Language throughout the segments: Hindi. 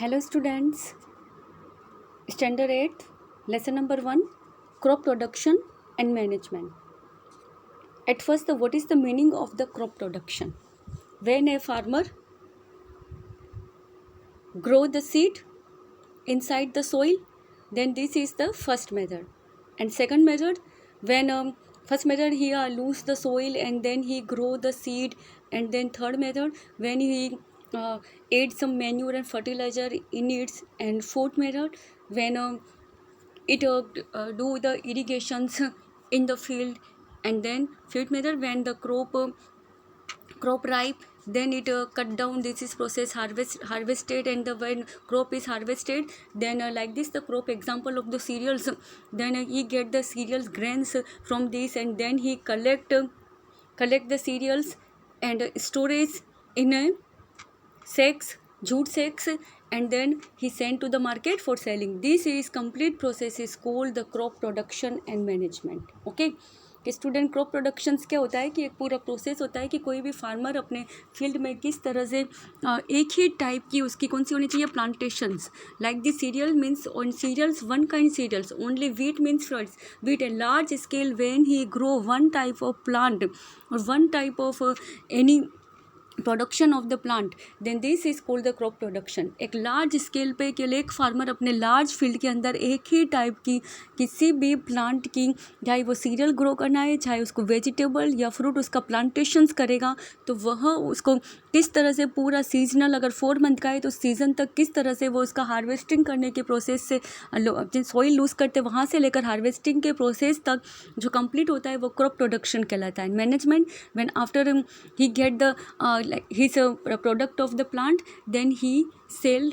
Hello students, Standard 8, lesson number 1, crop production and management. At first, what is the meaning of the crop production? When a farmer grow the seed inside the soil, then this is the first method. And second method, when first method he lose the soil and then he grow the seed, and then third method when he add some manure and fertilizer in it, and fourth method when it do the irrigations in the field, and then fifth method when the crop ripe, then it cut down, this is process harvested, and the when crop is harvested, then like this the crop example of the cereals, then he get the cereals grains from this, and then he collect the cereals and storage in a sacks, jute sacks, and then he sent to the market for selling. This is complete process is called the crop production and management. Okay, कि स्टूडेंट क्रॉप प्रोडक्शंस क्या होता है कि एक पूरा प्रोसेस होता है कि कोई भी फार्मर अपने फील्ड में किस तरह से एक ही टाइप की उसकी कौन सी होनी चाहिए plantations, like the cereal means on cereals one kind cereals only, wheat means wheat a large scale when he grow one type of plant और one type of any production of the plant, then this is called the crop production. एक लार्ज स्केल पे के लिए एक फार्मर अपने लार्ज फील्ड के अंदर एक ही टाइप की किसी भी प्लांट की, चाहे वो सीरियल ग्रो करना है, चाहे उसको वेजिटेबल या फ्रूट उसका प्लांटेशंस करेगा, तो वह उसको किस तरह से पूरा सीजनल, अगर 4 मंथ का है तो सीजन तक किस तरह से वो उसका हार्वेस्टिंग करने के प्रोसेस से सॉइल लूज करते वहाँ से लेकर हार्वेस्टिंग के प्रोसेस तक जो कंप्लीट होता है वो क्रॉप प्रोडक्शन कहलाता है. Management when after he get the like his product of the plant, then he sell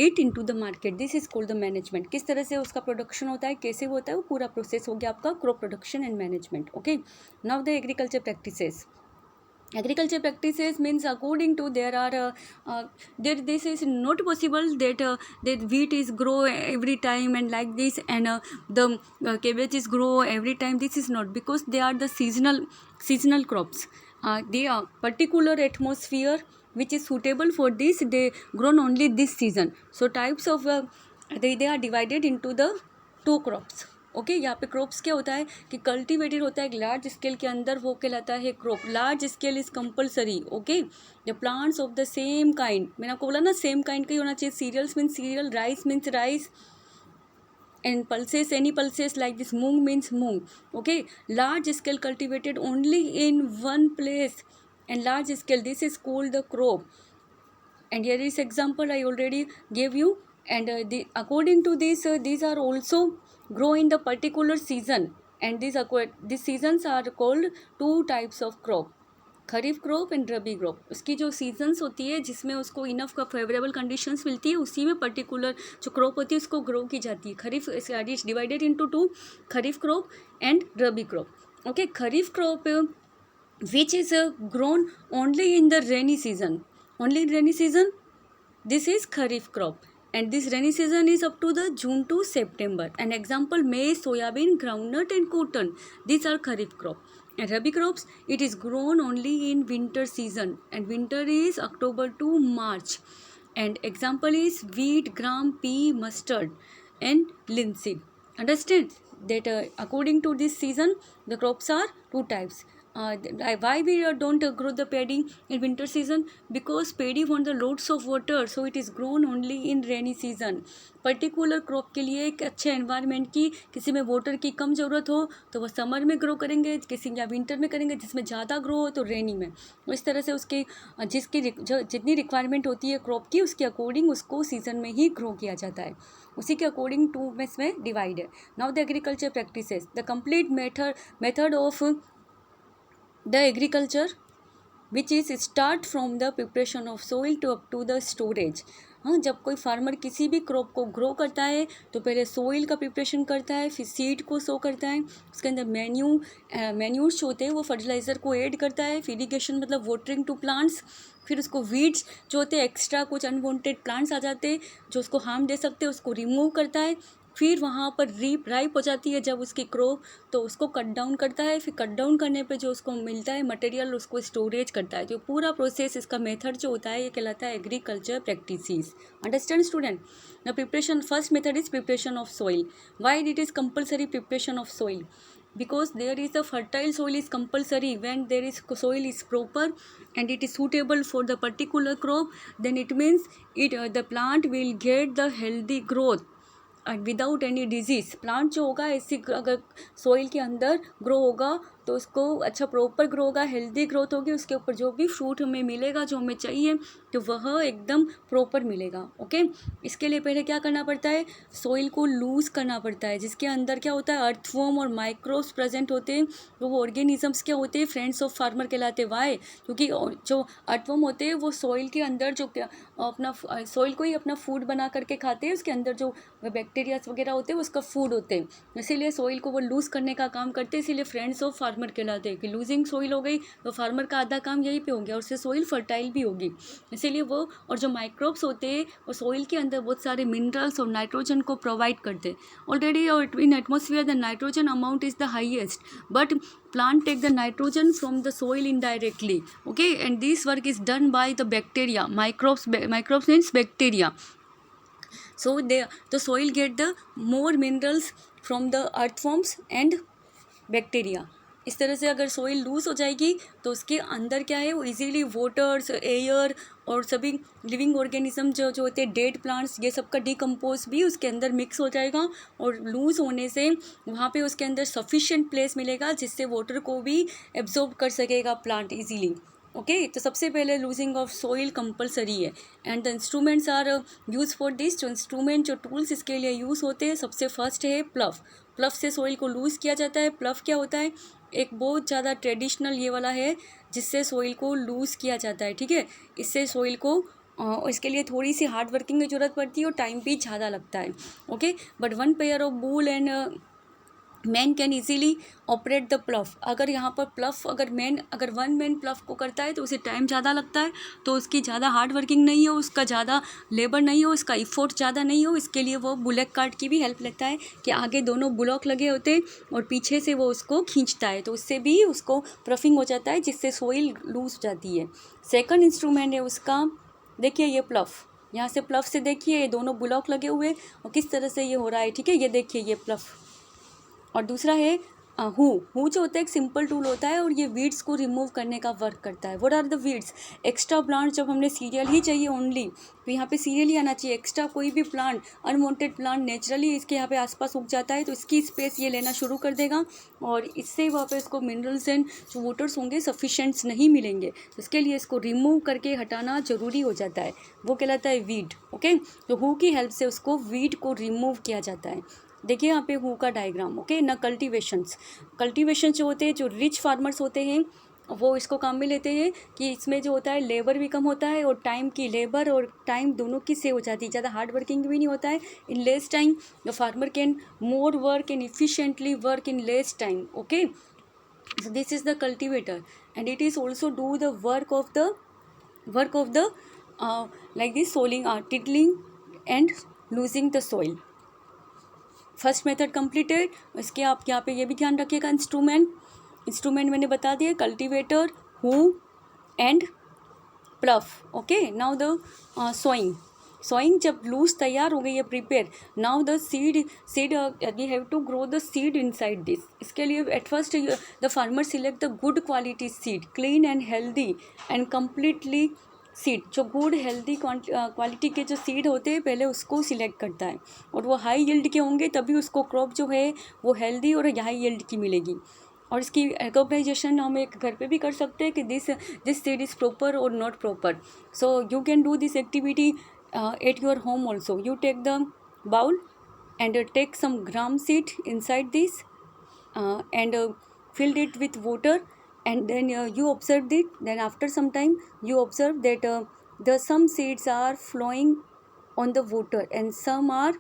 it into the market. This is called the management. किस तरह से उसका प्रोडक्शन होता है, कैसे होता है, वो पूरा प्रोसेस हो गया आपका crop production and management. Okay, now the agriculture practices. Agriculture practices means according to there are there this is not possible that that wheat is grow every time and like this, and the cabbage is grow every time. This is not, because they are the seasonal crops. They are particular atmosphere which is suitable for this, they grown only this season. So types of they are divided into the 2 crops. Okay यहाँ पे क्रॉप्स क्या होता है कि कल्टिवेटेड होता है एक लार्ज स्केल के अंदर, वो कहलाता है crop. Large scale is compulsory. Okay, the plants of the same kind, मैंने आपको बोला ना सेम काइंड का ही होना चाहिए. Cereals means cereal, rice means rice, and pulses, any pulses like this, moong means moong. Okay, large scale cultivated only in one place, and large scale, this is called the crop. And here is example I already gave you, and according to this these are also grow in the particular season, and these seasons are called 2 types of crop, kharif crop and rabi crop. उसकी जो सीजन्स होती है जिसमें उसको इनफ का फेवरेबल कंडीशंस मिलती है, उसी में पर्टिकुलर जो क्रॉप होती है उसको ग्रो की जाती है. Kharif is divided into 2, kharif crop and rabi crop. Okay, kharif crop which is grown only in the rainy season, only in rainy season, this is kharif crop, and this rainy season is up to the June to September. An example, maize, soybean, groundnut and cotton, these are kharif crop. And rabi crops, it is grown only in winter season, and winter is October to March. And example is wheat, gram, pea, mustard and linseed. Understand that according to this season the crops are 2 types. Why we don't grow the paddy in winter season? Because paddy want the loads of water, so it is grown only in rainy season. Particular crop के लिए एक अच्छे एनवायरनमेंट की, किसी में वाटर की कम ज़रूरत हो तो वह समर में ग्रो करेंगे, किसी या विंटर में करेंगे, जिसमें ज़्यादा ग्रो हो तो रेनी में. इस तरह से उसकी जितनी रिक्वायरमेंट होती है क्रॉप की, उसके अकॉर्डिंग उसको सीजन में ही ग्रो किया जाता है, उसी के अकॉर्डिंग 2 में इसमें डिवाइड है. Now the agriculture practices, the complete method of the agriculture which is start from the preparation of soil to up to the storage. हाँ, जब कोई फार्मर किसी भी क्रॉप को ग्रो करता है तो पहले सोइल का प्रिपरेशन करता है, फिर सीड को सो करता है, उसके अंदर मैन्यूर्स होते हैं वो फर्टिलाइज़र को ऐड करता है, फिर इरीगेशन मतलब वाटरिंग टू प्लांट्स, फिर उसको वीड्स जो होते हैं एक्स्ट्रा कुछ अनवांटेड प्लांट्स आ जाते हैं जो उसको हार्म दे सकते हैं उसको रिमूव करता है, फिर वहाँ पर राइप हो जाती है जब उसकी क्रॉप, तो उसको कट डाउन करता है, फिर कट डाउन करने पे जो उसको मिलता है मटेरियल उसको स्टोरेज करता है। जो पूरा प्रोसेस, इसका मेथड जो होता है ये कहलाता है agriculture practices. Understand student? The preparation, first method is preparation of soil. Why it is compulsory preparation of soil? Because there is a fertile soil is compulsory. When there is soil is proper and it is suitable for the particular crop, then it means the plant will get the healthy growth without any disease. Plant जो होगा ऐसी अगर सोइल के अंदर ग्रो होगा तो उसको अच्छा प्रॉपर ग्रो होगा, हेल्दी ग्रोथ होगी, उसके ऊपर जो भी फ्रूट हमें मिलेगा जो हमें चाहिए तो वह एकदम प्रॉपर मिलेगा. ओके, इसके लिए पहले क्या करना पड़ता है, सोइल को लूज़ करना पड़ता है, जिसके अंदर क्या होता है अर्थवॉर्म और माइक्रोब्स प्रेजेंट होते हैं. तो वो ऑर्गेनिजम्स क्या होते हैं, फ्रेंड्स ऑफ फार्मर कहलाते हैं. वाई? क्योंकि जो अर्थवॉर्म होते हैं वो सोइल के अंदर जो अपना सोइल को ही अपना फूड बना करके खाते हैं, उसके अंदर जो बैक्टीरियाज वगैरह होते हैं उसका फूड होते हैं, इसीलिए सोइल को वो लूज़ करने का काम करते हैं. इसीलिए फ्रेंड्स ऑफ फार्मर कहलाते हैं कि लूजिंग सोइल हो गई तो फार्मर का आधा काम यहीं पे हो गया और उससे सोइल फर्टाइल भी होगी. इसीलिए वो, और जो माइक्रोब्स होते हैं वो सोइल के अंदर बहुत सारे मिनरल्स और नाइट्रोजन को प्रोवाइड करते हैं. Already in atmosphere the nitrogen amount is the highest, but plant take the nitrogen from the soil indirectly. Okay, and this work is done by the bacteria. Microbes means bacteria. So the soil get the more minerals from the earthworms and bacteria. इस तरह से अगर सोइल लूज़ हो जाएगी तो उसके अंदर क्या है, वो इजीली वाटर्स, एयर और सभी लिविंग ऑर्गेनिज्म जो होते हैं, डेड प्लांट्स, ये सब का डिकम्पोज भी उसके अंदर मिक्स हो जाएगा. और लूज़ होने से वहाँ पे उसके अंदर सफिशिएंट प्लेस मिलेगा जिससे वाटर को भी एब्जॉर्ब कर सकेगा प्लांट इजीली. ओके, तो सबसे पहले लूजिंग ऑफ सोइल कंपलसरी है. And the instruments are use for this. जो इंस्ट्रूमेंट, जो टूल्स इसके लिए यूज़ होते हैं, सबसे फर्स्ट है प्लफ. प्लफ से सोइल को लूज़ किया जाता है. प्लफ क्या होता है, एक बहुत ज़्यादा ट्रेडिशनल ये वाला है जिससे सोइल को लूज़ किया जाता है. ठीक है, इससे सोइल को इसके लिए थोड़ी सी हार्ड वर्किंग की ज़रूरत पड़ती है और टाइम भी ज़्यादा लगता है. Okay, but one pair of bull and man can easily operate the प्लफ. अगर यहाँ पर प्लफ अगर वन मैन प्लफ को करता है तो उसे टाइम ज़्यादा लगता है, तो उसकी ज़्यादा हार्ड वर्किंग नहीं हो, उसका ज़्यादा लेबर नहीं हो, इसका इफोर्ट ज़्यादा नहीं हो. इसके लिए वो बुलक कार्ट की भी हेल्प लेता है कि आगे दोनों बुलॉक लगे होते हैं और पीछे से वो उसको खींचता है, तो उससे भी उसको प्लफिंग हो जाता है जिससे सोइल लूज जाती है. सेकंड इंस्ट्रूमेंट है उसका, देखिए ये प्लफ, यहाँ से प्लफ से देखिए ये दोनों बुलॉक लगे हुए और किस तरह से ये हो रहा है. ठीक है, ये देखिए ये प्लफ. और दूसरा है हू जो होता है एक सिंपल टूल होता है और ये वीड्स को रिमूव करने का वर्क करता है. What are the weeds? Extra plant, जब हमने सीरियल ही चाहिए ओनली, तो यहाँ पे सीरियल ही आना चाहिए. एक्स्ट्रा कोई भी प्लांट, अनवांटेड प्लांट नेचुरली इसके यहाँ पे आसपास उग जाता है तो इसकी स्पेस ये लेना शुरू कर देगा और इससे वहाँ पे इसको मिनरल्स एंड जो वाटर्स होंगे सफिशेंट्स नहीं मिलेंगे. तो इसके लिए इसको रिमूव करके हटाना ज़रूरी हो जाता है, वो कहलाता है वीड. ओके, तो हू की हेल्प से उसको वीड को रिमूव किया जाता है. देखिए यहाँ पे हू का डायग्राम. ओके ना, कल्टीवेशन जो होते हैं, जो रिच फार्मर्स होते हैं वो इसको काम में लेते हैं कि इसमें जो होता है लेबर भी कम होता है और टाइम की, लेबर और टाइम दोनों की सेव हो जाती है, ज़्यादा हार्ड वर्किंग भी नहीं होता है. In less time the farmer can more work and efficiently work in less time. Okay, so this is the cultivator and it is also do the work of the like this soiling, tiddling and losing the soil. First method completed. इसके आप यहाँ पे ये भी ध्यान रखिएगा, इंस्ट्रूमेंट मैंने बता दिया, cultivator, hoe and plough. Okay, now the sowing जब लूज तैयार हो गई है, prepare, now the seed we have to grow the seed inside this. इसके लिए at first the farmer select the good quality seed, clean and healthy and completely seed. जो गुड हेल्दी क्वालिटी के जो सीड होते हैं पहले उसको सिलेक्ट करता है और वो हाई यील्ड के होंगे तभी उसको क्रॉप जो है वो हेल्दी और हाई यील्ड की मिलेगी. और इसकी रिकॉग्नाइजेशन हम एक घर पे भी कर सकते हैं कि दिस सीड इज़ प्रॉपर और not proper. So you can do this activity at your home also. You take the bowl and take some gram seed inside this and filled it with water, and then you observe it. Then after some time you observe that the some seeds are flowing on the water and some are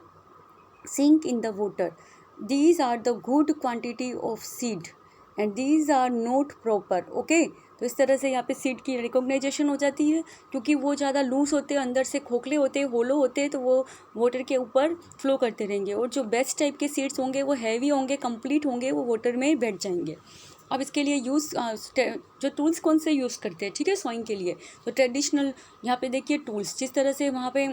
sink in the water. These are the good quantity of seed and these are not proper. Okay, तो इस तरह से यहाँ पे सीड की रिकॉग्नाइजेशन हो जाती है, क्योंकि वो ज़्यादा लूज होते हैं, अंदर से खोखले होते हैं, होलो होते हैं, तो वो वाटर के ऊपर फ्लो करते रहेंगे। और जो बेस्ट टाइप के सीड्स होंगे वो हैवी होंगे, कंप्लीट होंगे, वो वाटर में बैठ जाएंगे। अब इसके लिए जो टूल्स कौन से यूज़ करते हैं, ठीक है, सोइंग के लिए। तो ट्रेडिशनल यहाँ पे देखिए टूल्स, जिस तरह से वहाँ पे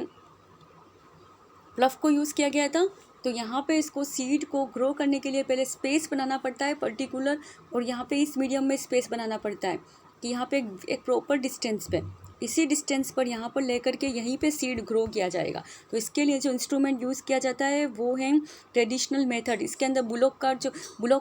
प्लफ को यूज़ किया गया था, तो यहाँ पे इसको सीड को ग्रो करने के लिए पहले स्पेस बनाना पड़ता है पर्टिकुलर, और यहाँ पे इस मीडियम में स्पेस बनाना पड़ता है कि यहाँ पे एक प्रॉपर डिस्टेंस पे, इसी डिस्टेंस पर यहाँ पर लेकर के यहीं पे सीड ग्रो किया जाएगा। तो इसके लिए जो इंस्ट्रूमेंट यूज़ किया जाता है वो है ट्रेडिशनल मेथड। इसके अंदर बुलोक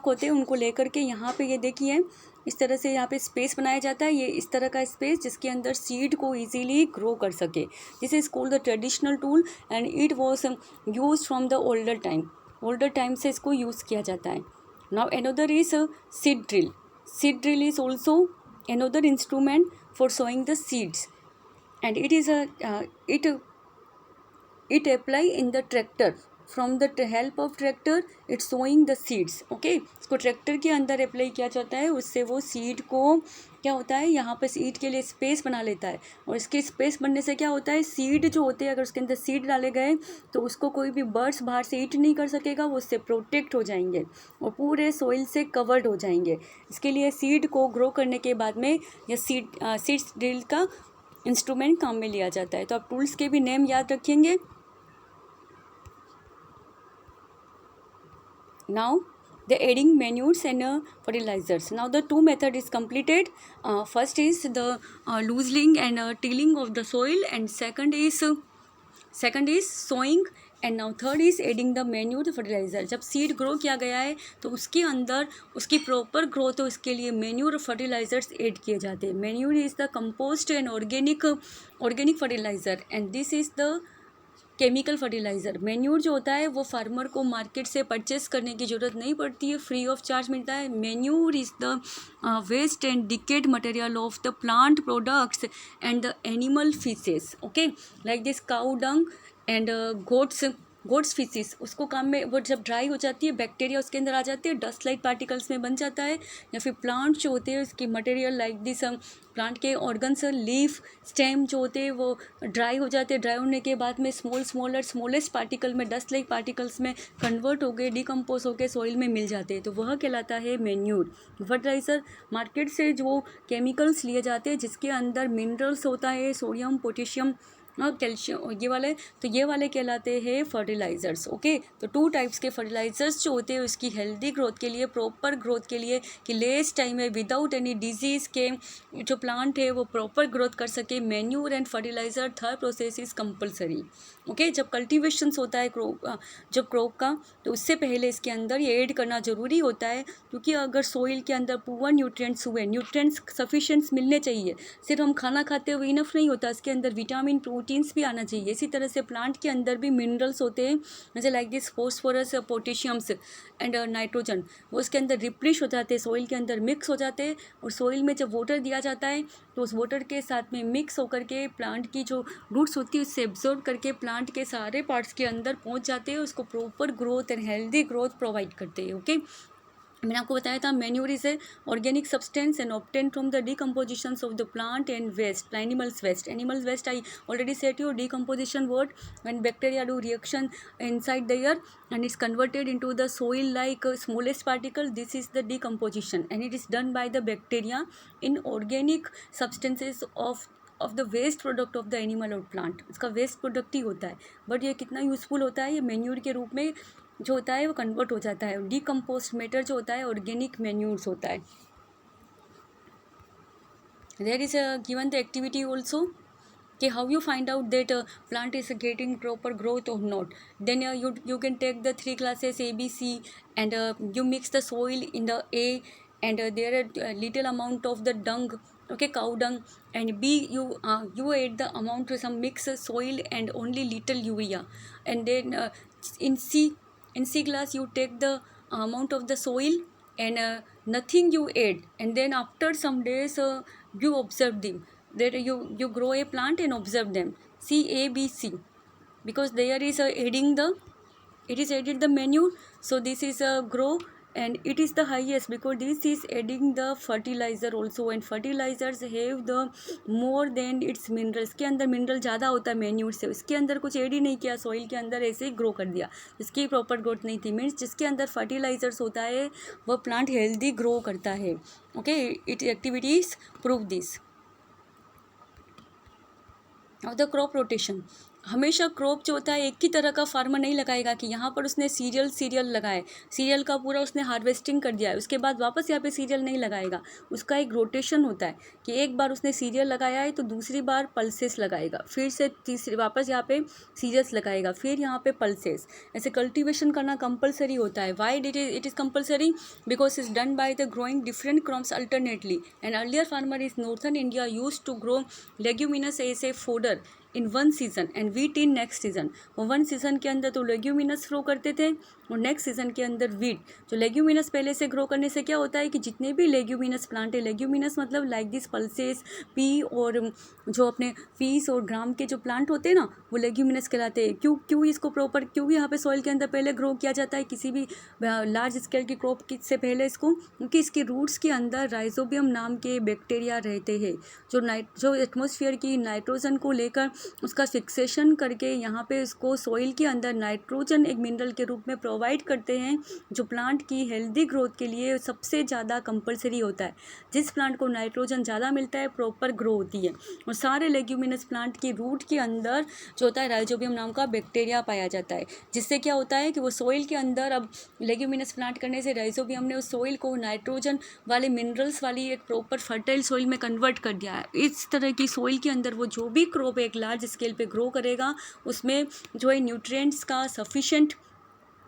होते हैं, उनको लेकर के यहाँ पे ये देखिए इस तरह से यहाँ पे स्पेस बनाया जाता है, ये इस तरह का स्पेस जिसके अंदर सीड को इजीली ग्रो कर सके। This is called the traditional tool and it was use from the older time से इसको यूज़ किया जाता है। Now another is seed drill. Seed drill is also another instrument for sowing the seeds, and it apply in the tractor, from the help of tractor it's sowing the seeds। Okay, इसको ट्रैक्टर के अंदर अप्लाई किया जाता है, उससे वो सीड को क्या होता है, यहाँ पे सीड के लिए स्पेस बना लेता है, और इसके स्पेस बनने से क्या होता है, सीड जो होते हैं अगर उसके अंदर सीड डाले गए तो उसको कोई भी बर्ड्स बाहर से ईट नहीं कर सकेगा, वो उससे प्रोटेक्ट हो जाएंगे और पूरे सोइल से कवर्ड हो जाएंगे। इसके लिए सीड को ग्रो करने के बाद में यह सीड्स ड्रिल का इंस्ट्रूमेंट काम में लिया जाता है। तो आप टूल्स के भी नेम याद रखेंगे। Now the adding manures and fertilizers. Now the two method is completed. First is the loosening and tilling of the soil, and second is sowing, and now third is adding the manure fertiliser. जब सीड ग्रो किया गया है तो उसके अंदर उसकी प्रॉपर ग्रोथ हो, इसके लिए मैन्यूर फर्टिलाइजर्स ऐड किए जाते हैं। Manure is the compost and organic fertiliser, and this is the chemical fertiliser. Manure जो होता है वो फार्मर को मार्केट से परचेस करने की ज़रूरत नहीं पड़ती है, फ्री ऑफ चार्ज मिलता है। Manure is the waste and decayed material of the plant products and the animal faeces. Okay, like this cow dung and goats faeces, उसको काम में वो जब ड्राई हो जाती है बैक्टीरिया उसके अंदर आ जाती है, डस्ट लाइक पार्टिकल्स में बन जाता है। या फिर प्लांट जो होते हैं उसकी मटेरियल लाइक दिस, प्लांट के ऑर्गन्स, लीफ, स्टेम जो होते हैं वो ड्राई हो जाते हैं। ड्राई होने के बाद में स्मॉलेस्ट पार्टिकल में, डस्ट लाइक पार्टिकल्स में कन्वर्ट हो गए, डिकम्पोज होकर सॉइल में मिल जाते हैं, तो वह कहलाता है मैन्यूर। फर्टिलाइज़र मार्केट से जो केमिकल्स लिए जाते हैं जिसके अंदर मिनरल्स होता है, सोडियम, पोटेशियम और कैल्शियम, ये वाले कहलाते हैं फर्टिलाइज़र्स। ओके, तो टू टाइप्स के फर्टिलाइज़र्स जो होते हैं उसकी हेल्दी ग्रोथ के लिए, प्रॉपर ग्रोथ के लिए, कि लेस टाइम में विदाउट एनी डिजीज़ के जो प्लांट है वो प्रॉपर ग्रोथ कर सके, manure and fertiliser third process is compulsory. Okay, जब कल्टिवेशंस होता है क्रॉप का, तो उससे पहले इसके अंदर ये ऐड करना ज़रूरी होता है, क्योंकि अगर सोइल के अंदर पुअर न्यूट्रिएंट्स सफिशेंट्स मिलने चाहिए। सिर्फ हम खाना खाते हुए इनफ नहीं होता, इसके अंदर विटामिन, प्रोटीन्स भी आना चाहिए। इसी तरह से प्लांट के अंदर भी मिनरल्स होते हैं, जैसे like this phosphorus, potassiums and nitrogen, वो उसके अंदर रिप्लिश हो जाते हैं, सॉइल के अंदर मिक्स हो जाते हैं। और सॉइल में जब वाटर दिया जाता है तो उस वाटर के साथ में मिक्स होकर के प्लांट की जो रूट्स होती है उससे एब्जॉर्ब करके प्लांट के सारे पार्ट्स के अंदर पहुंच जाते हैं, उसको proper growth and healthy growth provide करते हैं। ओके, मैंने आपको बताया था manure is a organic substance and obtain from the decomposition of the plant and waste, animals waste. I already set you decomposition word when bacteria do reaction inside the air and is converted into the soil like smallest particle. This is the decomposition and it is done by the bacteria in organic substances of the waste product of the animal or plant। इसका वेस्ट प्रोडक्ट ही होता है, बट ये कितना यूजफुल होता है, ये मैन्यूर के रूप में जो होता है वो कन्वर्ट हो जाता है। डिकम्पोस्ट मैटर जो होता है ऑर्गेनिक मैन्यूर्स होता है। There is given the activity also कि how you find out that plant is getting proper growth or not। then you can take the 3 classes ABC and you mix the soil in the A and there are little amount of the dung, okay, cow dung, and B you add the amount to some mix soil and only little urea, and then in C class you take the amount of the soil and nothing you add, and then after some days you observe them, that you grow a plant and observe them, C A B C, because there is added the manure, so this is grow and it is the highest because this is adding the fertilizer also, and fertilizers have the more than its minerals. के अंदर मिनरल ज़्यादा होता है मैन्यूर से, इसके अंदर कुछ ऐड ही नहीं किया, सॉइल के अंदर ऐसे ही ग्रो कर दिया, इसकी प्रॉपर ग्रोथ नहीं थी। मीन्स जिसके अंदर फर्टिलाइजर्स होता है वह प्लांट हेल्दी ग्रो करता है। Okay, it activities prove this. और द क्रॉप रोटेशन, हमेशा क्रॉप जो होता है एक ही तरह का फार्मर नहीं लगाएगा कि यहाँ पर उसने सीरियल लगाए, सीरियल का पूरा उसने हार्वेस्टिंग कर दिया है, उसके बाद वापस यहाँ पे सीरियल नहीं लगाएगा। उसका एक रोटेशन होता है कि एक बार उसने सीरियल लगाया है तो दूसरी बार पल्सेस लगाएगा, फिर से तीसरी वापस यहाँ पे सीरियल्स लगाएगा, फिर यहाँ पे पल्सेस। ऐसे कल्टिवेशन करना कंपलसरी होता है। Why it is compulsory? Because is done by the growing different crops alternately, and earlier farmer is northern India use to grow leguminous as a fodder in one season and wheat in next season. वो वन सीजन के अंदर तो लेग्यूमिनस ग्रो करते थे और नेक्स्ट सीजन के अंदर वीट। तो लेग्यूमिनस पहले से ग्रो करने से क्या होता है कि जितने भी लेग्यूमिनस प्लांट है, लेग्यूमिनस मतलब लाइक दिस पल्सेस, पी और जो अपने पीस और ग्राम के जो प्लांट होते हैं ना, वो लेग्यूमिनस कहलाते हैं। क्यों इसको प्रॉपर क्यों यहाँ पे सॉइल के अंदर पहले ग्रो किया जाता है किसी भी लार्ज स्केल की क्रॉप से पहले इसको? क्योंकि इसकी रूट्स के अंदर राइजोबियम नाम के बैक्टीरिया रहते हैं जो एटमॉस्फेयर की नाइट्रोजन को लेकर उसका फिक्सेशन करके यहाँ पे इसको सॉइल के अंदर नाइट्रोजन एक मिनरल के रूप में प्रोवाइड करते हैं, जो प्लांट की हेल्दी ग्रोथ के लिए सबसे ज़्यादा कंपलसरी होता है। जिस प्लांट को नाइट्रोजन ज़्यादा मिलता है प्रॉपर ग्रो होती है। और सारे लेग्यूमिनस प्लांट की रूट के अंदर जो होता है राइजोबियम नाम का बैक्टीरिया पाया जाता है, जिससे क्या होता है कि वो सॉइल के अंदर, अब लेग्यूमिनस प्लांट करने से राइजोबियम ने उस सॉइल को नाइट्रोजन वाले मिनरल्स वाली एक प्रॉपर फर्टाइल सॉइल में कन्वर्ट कर दिया है। इस तरह की सॉइल के अंदर वो जो भी क्रॉप एक लार्ज स्केल पे ग्रो करेगा उसमें जो है न्यूट्रिएंट्स का सफिशिएंट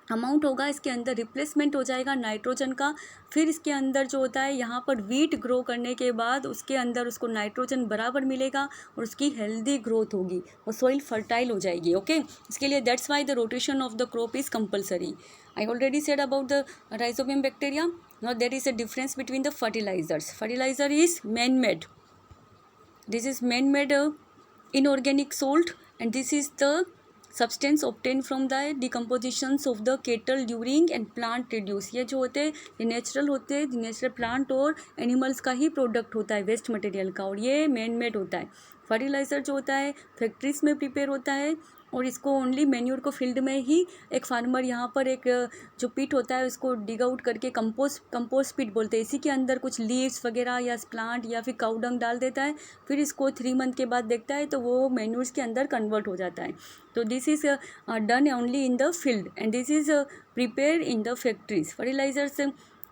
अमाउंट होगा, इसके अंदर रिप्लेसमेंट हो जाएगा नाइट्रोजन का। फिर इसके अंदर जो होता है यहाँ पर वीट ग्रो करने के बाद उसके अंदर उसको नाइट्रोजन बराबर मिलेगा और उसकी हेल्दी ग्रोथ होगी, वो सॉइल फर्टाइल हो जाएगी। ओके, इसके लिए that's why the rotation of the crop is compulsory. I already said about the rhizobium bacteria. Now there is a difference between the fertilizers. Fertilizer is man made, this is man-made inorganic salt, and this is the substance obtained from the decompositions of the cattle during and plant reduce। ये जो होते हैं ये नेचुरल होते हैं, नेचुरल प्लांट और एनिमल्स का ही प्रोडक्ट होता है वेस्ट मटेरियल का, और ये मैन मेड होता है। फर्टिलाइज़र जो होता है फैक्ट्रीज में प्रिपेयर होता है और इसको ओनली मैन्योर को फील्ड में ही एक फार्मर यहाँ पर एक जो पिट होता है उसको डिग आउट करके कंपोस्ट पिट बोलते हैं, इसी के अंदर कुछ लीव्स वगैरह या प्लांट या फिर काऊ डंग डाल देता है, फिर इसको 3 मंथ के बाद देखता है तो वो मैन्योर्स के अंदर कन्वर्ट हो जाता है। तो this is done only in the field and this is prepare in the factories. Fertilizers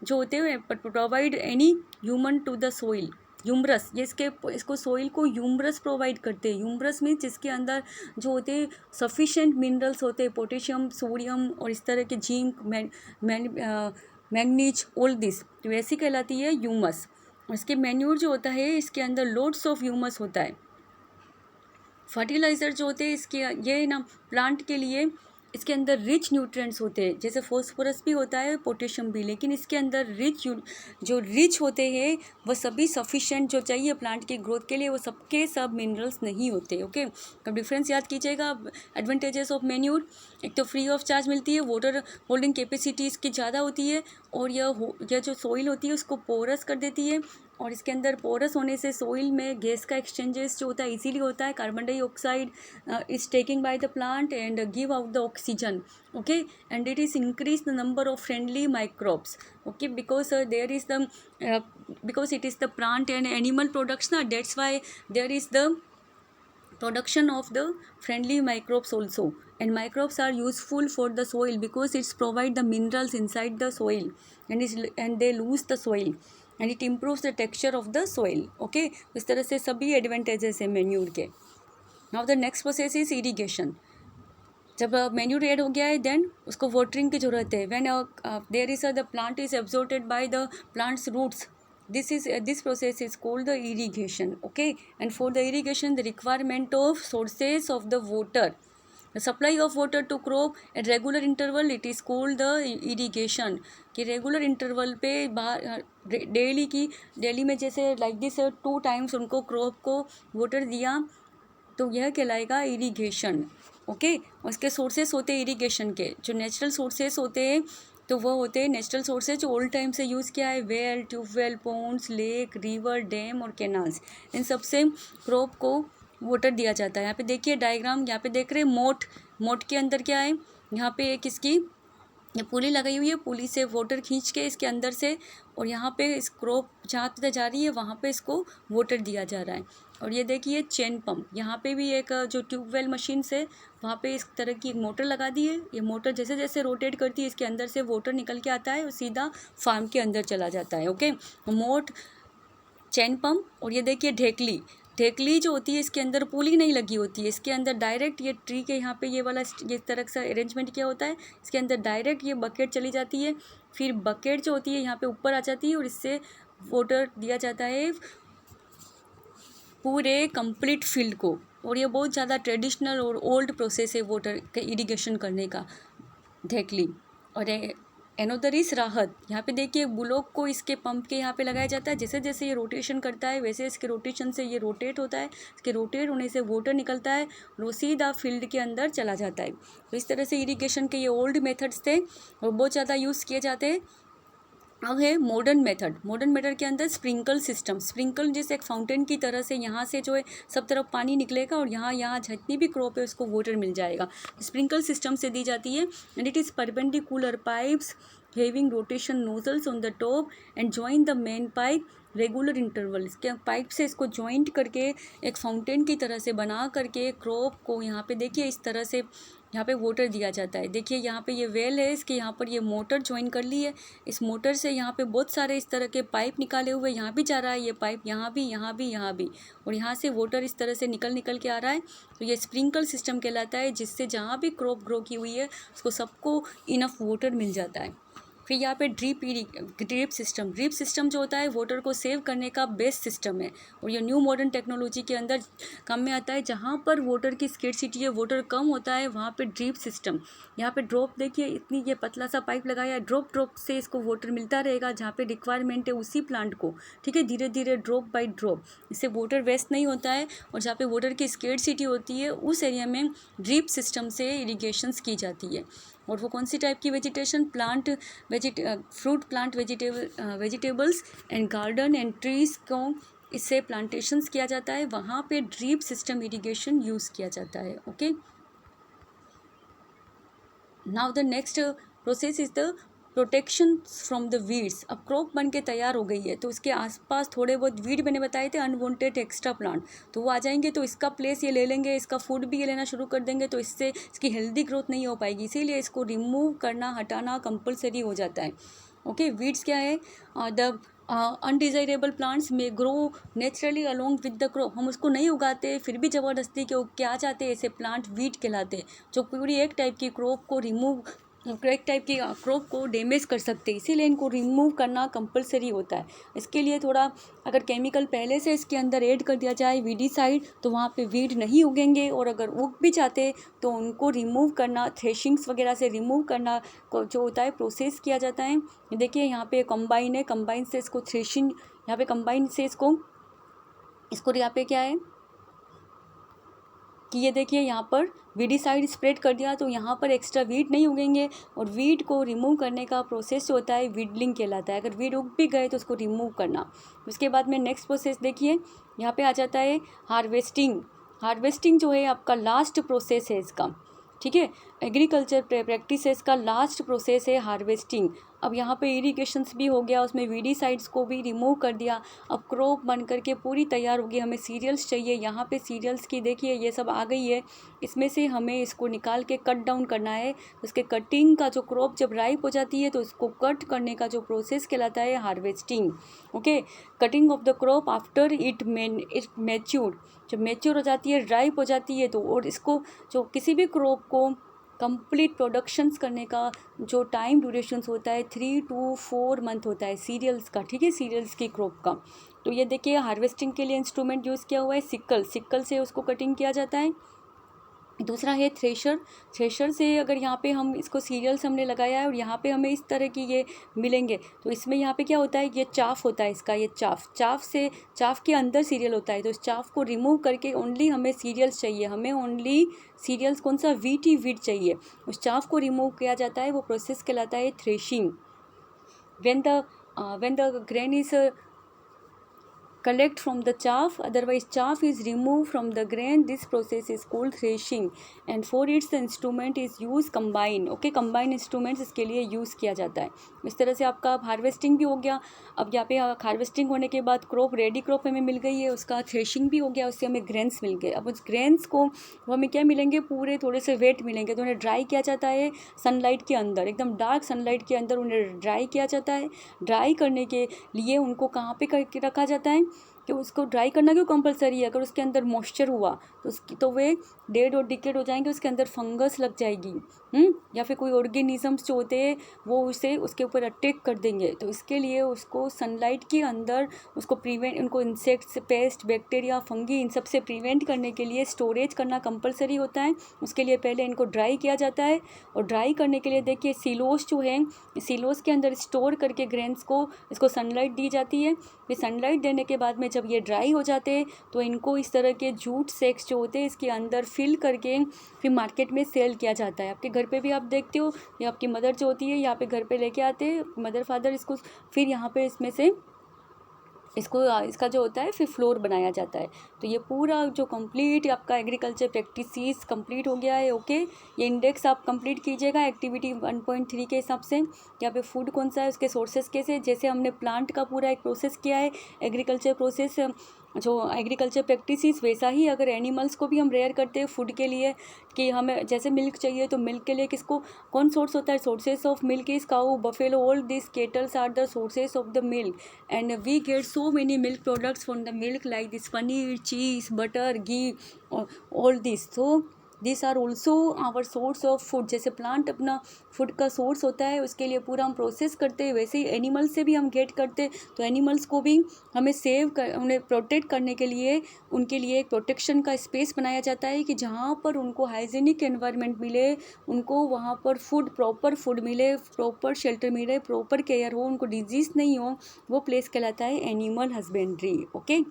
जो होते हैं provide any human to the soil humorous, ये इसको सॉइल को ह्यूमरस प्रोवाइड करते हैं। ह्यूमरस मीन्स जिसके अंदर जो होते हैं सफिशेंट मिनरल्स होते हैं, पोटेशियम, सोडियम और इस तरह के जिंक, मैग्नीज, ऑल दिस, तो वैसी कहलाती है ह्यूमस। और इसके मैन्यूर जो होता है इसके अंदर लोड्स ऑफ ह्यूमस होता है। फर्टिलाइज़र जो होते हैं इसके ये ना प्लांट के लिए इसके अंदर रिच न्यूट्रिएंट्स होते हैं, जैसे फॉस्फोरस भी होता है, पोटेशियम भी, लेकिन इसके अंदर रिच होते हैं वो सभी सफिशेंट जो चाहिए प्लांट की ग्रोथ के लिए वो सबके सब मिनरल्स नहीं होते। ओके, अब डिफरेंस याद कीजिएगा। एडवांटेजेस ऑफ मैन्यूर, एक तो फ्री ऑफ चार्ज मिलती है, वाटर होल्डिंग कैपेसिटी इसकी ज़्यादा होती है, और यह जो सॉइल होती है उसको पोरस कर देती है, और इसके अंदर पोरस होने से सॉइल में गैस का एक्सचेंजेस जो होता है इजीली होता है। Carbon dioxide is taking by the plant and give out the oxygen. Okay, and it is increase the number of friendly microbes. Okay, because there is the because it is the plant and animal products na, that's why there is the production of the friendly microbes also, and microbes are useful for the soil because it's provide the minerals inside the soil and they lose the soil and it improves the texture of the soil. Okay, इस तरह से सभी एडवांटेजेस है मैन्यूर के। Now the next process is irrigation. जब मैन्यूर एड हो गया है देन उसको वाटरिंग की जरूरत है। When there is the plant is absorbed by the plants roots, this process is called the irrigation. Okay, and for the irrigation the requirement of sources of the water, the supply of water to crop at regular interval, it is called the irrigation। कि रेगुलर इंटरवल पे डेली में जैसे लाइक दिस 2 टाइम्स उनको क्रॉप को वाटर दिया तो यह कहलाएगा इरीगेशन। ओके, उसके सोर्सेस होते हैं इरीगेशन के, जो नेचुरल सोर्सेस होते हैं तो वो होते हैं नेचुरल सोर्सेज जो ओल्ड टाइम से यूज़ किया है, well, tubewell, ponds, lake, river, dam और कैनाल्स, इन सब से क्रॉप को वाटर दिया जाता है। यहाँ पे देखिए डायग्राम, यहाँ पे देख रहे हैं मोट, मोट के अंदर क्या है, यहाँ पे एक इसकी ये पुली लगाई हुई है, पुली से वाटर खींच के इसके अंदर से, और यहाँ पे इस क्रॉप जहाँ तक जा रही है वहाँ पे इसको वाटर दिया जा रहा है। और ये देखिए चेन पम्प, यहाँ पे भी एक जो ट्यूबवेल मशीन से वहाँ पे इस तरह की एक मोटर लगा दी है। ये मोटर जैसे जैसे रोटेट करती है इसके अंदर से वाटर निकल के आता है और सीधा फार्म के अंदर चला जाता है। ओके, मोट, चेन पम्प। और ये देखिए ढेकली, ढेकली जो होती है इसके अंदर पुली नहीं लगी होती है, इसके अंदर डायरेक्ट ये ट्री के यहाँ पे ये वाला ये तरह से अरेंजमेंट किया होता है, इसके अंदर डायरेक्ट ये बकेट चली जाती है, फिर बकेट जो होती है यहाँ पे ऊपर आ जाती है और इससे वाटर दिया जाता है पूरे कंप्लीट फील्ड को। और ये बहुत ज़्यादा ट्रेडिशनल और ओल्ड प्रोसेस है वाटर का इरिगेशन करने का, ढेकली। और एनोदर इज राहत, यहाँ पे देखिए बुलोक को इसके पंप के यहाँ पे लगाया जाता है, जैसे जैसे ये रोटेशन करता है वैसे इसके रोटेशन से ये रोटेट होता है, इसके रोटेट होने से वाटर निकलता है और वो सीधा फील्ड के अंदर चला जाता है। तो इस तरह से इरिगेशन के ये ओल्ड मेथड्स थे और बहुत ज़्यादा यूज़ किए जाते हैं। अब है मॉडर्न मेथड, मॉडर्न मेथड के अंदर स्प्रिंकल सिस्टम, स्प्रिंकल जैसे एक फाउंटेन की तरह से यहाँ से जो है सब तरफ पानी निकलेगा और यहाँ यहाँ जितनी भी क्रॉप है उसको वाटर मिल जाएगा। स्प्रिंकल सिस्टम से दी जाती है and it is perpendicular pipes having rotation nozzles on the top and join the main pipe regular interval, इसके पाइप से इसको जॉइंट करके एक फाउंटेन की तरह से बना करके क्रॉप को यहाँ पे देखिए इस तरह से यहाँ पे वाटर दिया जाता है। देखिए यहाँ पे ये वेल है, इसके यहाँ पर ये मोटर ज्वाइन कर ली है, इस मोटर से यहाँ पे बहुत सारे इस तरह के पाइप निकाले हुए यहाँ भी जा रहा है, ये पाइप यहाँ भी यहाँ भी यहाँ भी, और यहाँ से वाटर इस तरह से निकल निकल के आ रहा है। तो ये स्प्रिंकल सिस्टम कहलाता है, जिससे जहाँ भी क्रॉप ग्रो की हुई है उसको सबको इनफ वाटर मिल जाता है। फिर यहाँ पे ड्रिप सिस्टम जो होता है वाटर को सेव करने का बेस्ट सिस्टम है और ये न्यू मॉडर्न टेक्नोलॉजी के अंदर काम में आता है। जहाँ पर वाटर की स्केर्सिटी है, वाटर कम होता है, वहाँ पे ड्रिप सिस्टम, यहाँ पे ड्रॉप देखिए इतनी ये पतला सा पाइप लगाया है, ड्रॉप से इसको वाटर मिलता रहेगा जहाँ पे रिक्वायरमेंट है उसी प्लांट को, ठीक है, धीरे धीरे ड्रॉप बाई ड्रॉप, इससे वाटर वेस्ट नहीं होता है। और जहाँ पे वाटर की स्केर्सिटी होती है उस एरिया में ड्रिप सिस्टम से इरीगेशंस की जाती है। और वो कौन सी टाइप की vegetation, fruit plant vegetables and garden and trees को इससे प्लांटेशंस किया जाता है, वहाँ पे ड्रिप सिस्टम इरिगेशन यूज़ किया जाता है। Okay, now the next process is the protection from the weeds. अब क्रॉप बन के तैयार हो गई है तो इसके आसपास थोड़े बहुत वीड मैंने बताए थे, अनवांटेड एक्स्ट्रा प्लांट, तो वो आ जाएंगे तो इसका प्लेस ये ले लेंगे, इसका फूड भी ये लेना शुरू कर देंगे, तो इससे इसकी हेल्दी ग्रोथ नहीं हो पाएगी, इसीलिए इसको रिमूव करना, हटाना कंपलसरी हो जाता है। ओके, वीड्स क्या है, द अनडिजायरेबल प्लांट्स में grow naturally along with the crop, हम उसको नहीं उगाते फिर भी ज़बरदस्ती के क्या जाते हैं, ऐसे प्लांट वीड कहलाते हैं, जो पूरी एक टाइप की क्रॉप को एक टाइप की क्रॉप को डैमेज कर सकते हैं, इसीलिए इनको रिमूव करना कंपलसरी होता है। इसके लिए थोड़ा अगर केमिकल पहले से इसके अंदर ऐड कर दिया जाए वीडीसाइड, तो वहाँ पे वीड नहीं उगेंगे, और अगर उग भी जाते तो उनको रिमूव करना, थ्रेशिंग्स वगैरह से रिमूव करना जो होता है प्रोसेस किया जाता है। देखिए यहाँ पे कंबाइन है, कंबाइन से इसको थ्रेशिंग, यहाँ पे कंबाइन से इसको यहाँ पे क्या है कि ये देखिए यहाँ पर वीडीसाइड स्प्रेड कर दिया तो यहाँ पर एक्स्ट्रा वीड नहीं उगेंगे, और वीड को रिमूव करने का प्रोसेस जो होता है वीडलिंग कहलाता है। अगर वीड उग भी गए तो उसको रिमूव करना। उसके बाद में नेक्स्ट प्रोसेस देखिए यहाँ पे आ जाता है हार्वेस्टिंग जो है आपका लास्ट प्रोसेस है इसका, ठीक है, एग्रीकल्चर प्रैक्टिसेस का लास्ट प्रोसेस है हार्वेस्टिंग। अब यहाँ पे इरिगेशंस भी हो गया, उसमें वीडीसाइड्स को भी रिमूव कर दिया, अब क्रॉप बन करके पूरी तैयार होगी। हमें सीरियल्स चाहिए, यहाँ पे सीरियल्स की देखिए ये सब आ गई है, इसमें से हमें इसको निकाल के कट डाउन करना है। उसके कटिंग का जो क्रॉप जब राइप हो जाती है तो उसको कट करने का जो प्रोसेस कहलाता है harvesting. Okay, cutting of the crop after it mature, जब मैच्योर हो जाती है, राइप हो जाती है तो, और इसको जो किसी भी क्रॉप को कंप्लीट प्रोडक्शंस करने का जो टाइम ड्यूरेशंस होता है 3 to 4 मंथ होता है सीरियल्स का, ठीक है, सीरियल्स की क्रॉप का। तो ये देखिए हार्वेस्टिंग के लिए इंस्ट्रूमेंट यूज़ किया हुआ है सिक्कल से उसको कटिंग किया जाता है। दूसरा है थ्रेशर। थ्रेशर से अगर यहाँ पे हम इसको सीरियल्स हमने लगाया है और यहाँ पे हमें इस तरह की ये मिलेंगे, तो इसमें यहाँ पे क्या होता है, ये चाफ होता है इसका, ये चाफ के अंदर सीरियल होता है। तो इस चाफ को रिमूव करके ओनली हमें सीरियल्स चाहिए, हमें ओनली सीरियल्स कौन सा, वीट ही वीट चाहिए। उस चाफ को रिमूव किया जाता है, वो प्रोसेस कहलाता है threshing. when the grain is collect from the chaff, otherwise chaff is removed from the grain, this process is called threshing, and for its the instrument is used combine। Okay, combine instruments इसके लिए यूज़ किया जाता है। इस तरह से आपका हार्वेस्टिंग भी हो गया। अब यहाँ पे हार्वेस्टिंग होने के बाद क्रॉप, रेडी क्रॉप हमें मिल गई है, उसका थ्रेशिंग भी हो गया, उससे हमें ग्रेन्स मिल गए। अब उस ग्रेन्स को वो हमें क्या मिलेंगे, पूरे थोड़े से वेट मिलेंगे, तो उन्हें ड्राई किया जाता है सनलाइट के अंदर, एकदम डार्क सनलाइट के अंदर उन्हें ड्राई किया जाता है। ड्राई करने के लिए उनको कहाँ पे करके रखा जाता है, कि उसको ड्राई करना क्यों कंपलसरी है, अगर उसके अंदर मॉइस्चर हुआ तो वे डेड और डिकेड हो जाएंगे, उसके अंदर फंगस लग जाएगी, या फिर कोई ऑर्गेनिजम्स जो होते हैं वो उसे उसके ऊपर अटैक कर देंगे। तो इसके लिए उसको सनलाइट के अंदर उसको प्रिवेंट, उनको इंसेक्ट्स, पेस्ट, बैक्टीरिया, फंगी, इन सब से प्रिवेंट करने के लिए स्टोरेज करना कंपलसरी होता है। उसके लिए पहले इनको ड्राई किया जाता है, और ड्राई करने के लिए देखिए सिलोस जो है, सिलोस के अंदर स्टोर करके ग्रेन्स को, इसको सनलाइट दी जाती है। फिर सनलाइट देने के बाद में जब ये ड्राई हो जाते हैं, तो इनको इस तरह के जूट सैक्स जो होते हैं इसके अंदर फिल करके फिर मार्केट में सेल किया जाता है। आपके घर पे भी आप देखते हो, या आपकी मदर जो होती है यहाँ पे घर पे लेके आते हैं, मदर फादर इसको, फिर यहाँ पे इसमें से इसका जो होता है फिर फ्लोर बनाया जाता है। तो ये पूरा जो कंप्लीट आपका एग्रीकल्चर प्रैक्टिसेस कंप्लीट हो गया है। ओके, ये इंडेक्स आप कंप्लीट कीजिएगा एक्टिविटी 1.3 के हिसाब से। यहाँ पे फूड कौन सा है, उसके सोर्सेज कैसे, जैसे हमने प्लांट का पूरा एक प्रोसेस किया है, एग्रीकल्चर प्रोसेस जो एग्रीकल्चर प्रैक्टिसेस, वैसा ही अगर एनिमल्स को भी हम रेयर करते हैं फूड के लिए, कि हमें जैसे मिल्क चाहिए तो मिल्क के लिए किसको, कौन सोर्स होता है, sources of milk is cow, buffalo, all this cattles are the sources of the milk, and we get so many milk products from the milk like this paneer, cheese, butter, ghee, all this. तो this are also our source of food. जैसे प्लांट अपना फूड का सोर्स होता है, उसके लिए पूरा हम प्रोसेस करते हैं, वैसे ही एनिमल्स से भी हम गेट करते हैं। तो एनिमल्स को भी हमें उन्हें प्रोटेक्ट करने के लिए उनके लिए एक प्रोटेक्शन का स्पेस बनाया जाता है, कि जहाँ पर उनको हाइजीनिक एनवायरनमेंट मिले, उनको वहाँ पर प्रॉपर फूड मिले, प्रॉपर शेल्टर मिले, प्रॉपर केयर हो, उनको डिजीज़ नहीं हो, वो प्लेस कहलाता है एनिमल हस्बेंड्री। ओके,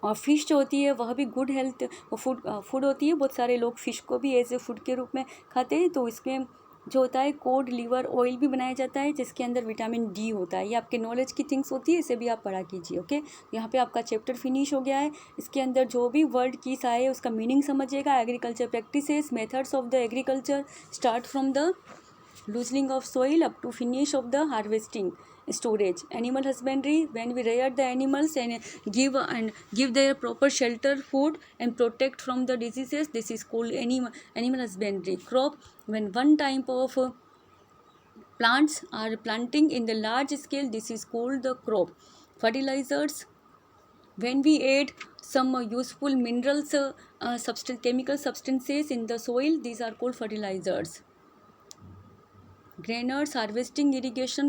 और फिश जो होती है वह भी गुड हेल्थ फूड होती है। बहुत सारे लोग फ़िश को भी एज ए फूड के रूप में खाते हैं। तो इसमें जो होता है कोड लिवर ऑयल भी बनाया जाता है, जिसके अंदर विटामिन डी होता है। ये आपके नॉलेज की थिंग्स होती है, इसे भी आप पढ़ा कीजिए। ओके, यहाँ पे आपका चैप्टर फिनिश हो गया है। इसके अंदर जो भी वर्ड कीज आए उसका मीनिंग समझिएगा। Agriculture practices, methods of the agriculture, start from the loosening of soil up to finish of the harvesting, storage, animal husbandry, when we rear the animals and give their proper shelter, food, and protect from the diseases, this is called animal husbandry. Crop, when one type of plants are planting in the large scale, this is called the crop. Fertilizers, when we add some useful minerals, chemical substances in the soil, these are called fertilizers. Grainers, harvesting, irrigation,